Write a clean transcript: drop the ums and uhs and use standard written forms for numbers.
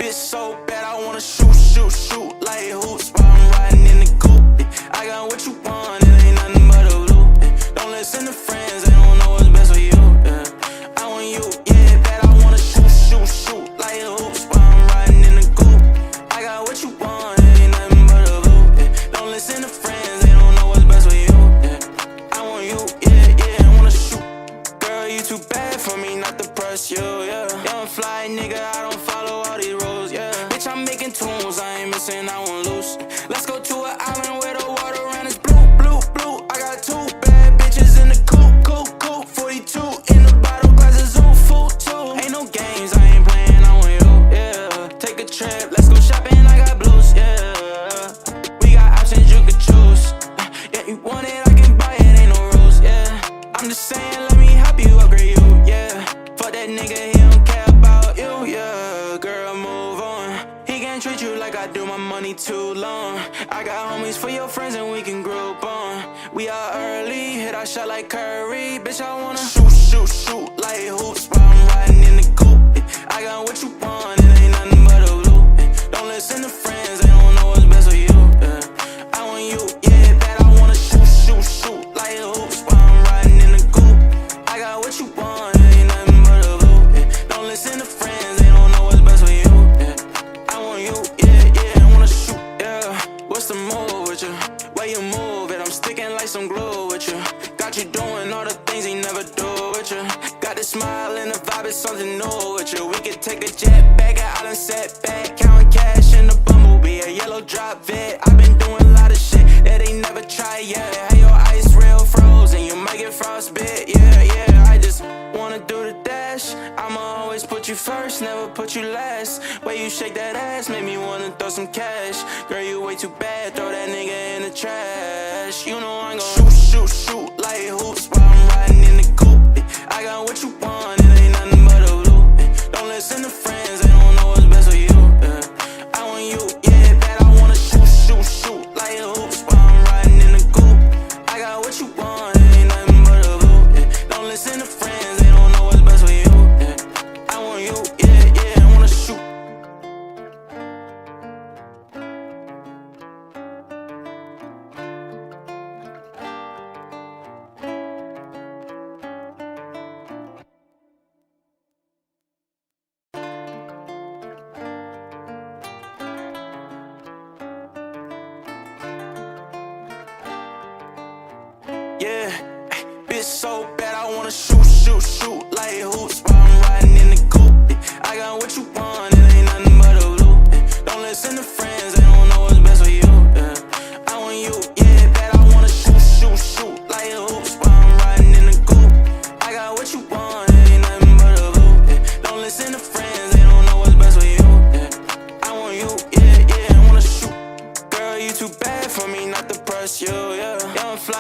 Bitch so bad I wanna shoot like hoops while I'm riding in the coupe. I got what you want, it ain't nothing but a blue. Don't listen to friends, they don't know what's best for you. I want you, yeah, bad I wanna shoot like hoops while I'm riding in the coupe. I got what you want, it ain't nothing but a blue. Don't listen to friends, they don't know what's best for you. I want you, yeah, I wanna shoot. Girl, you too bad for me not to press you, yeah. Young fly nigga, I don't follow all these rules, yeah. Bitch, I'm making tunes, I ain't missing, I won't lose. Let's go to an island where the water around is blue. I got two bad bitches in the coupe. 42 in the bottle, glasses on full too. Ain't no games, I ain't playing, I want you, yeah. Take a trip, let's go shopping, I got blues, yeah. We got options you could choose. Yeah, you want it, I can buy it, ain't no rules, yeah. I'm just saying, let me help you upgrade you, yeah. Fuck that nigga, he don't care about you, yeah. Girl, move on. He can't treat you like I do, my money too long. I got homies for your friends and we can group on. We are early, hit our shot like Curry. Bitch, I wanna shoot like hoops while I'm riding in the coupe. I got what you want, it ain't nothing but a blue. Don't listen to friends, they don't know what's best for you. I want you, yeah, bad I wanna shoot like hoops while I'm riding in the coupe. I got what you want, it ain't nothing but a blue. Don't listen to friends, they don't know what's best for you. I want you, yeah, I wanna shoot, yeah. What's the move with you? Where you move it? I'm sticking like some glue with you. Got you doing all the things he never do with you. Got the smile and the vibe, it's something new with you. We could take a jet back at island set back, counting cash in the bumblebee, a yellow drop vid. I've been doing a lot of shit that they never tried yet. Hey, your ice real frozen, you might get frostbit, yeah. I just wanna do the dash. I'ma always put you first, never put you last. Way you shake that ass made me wanna throw some cash. Girl, you way too bad, throw that nigga in the trash. You know I'm gon' shoot like hoops while I'm riding in the coupe. I got what you want, it ain't nothing but a blue. Don't listen to friends, they don't know what's best for you. I want you, yeah, bad I wanna shoot like hoops while I'm riding in the coupe. I got what you want, it ain't nothing but a blue. Don't listen to friends, they don't know what's best for you. I want you, yeah, I wanna shoot. Yeah, bitch so bad I wanna shoot like hoops while I'm riding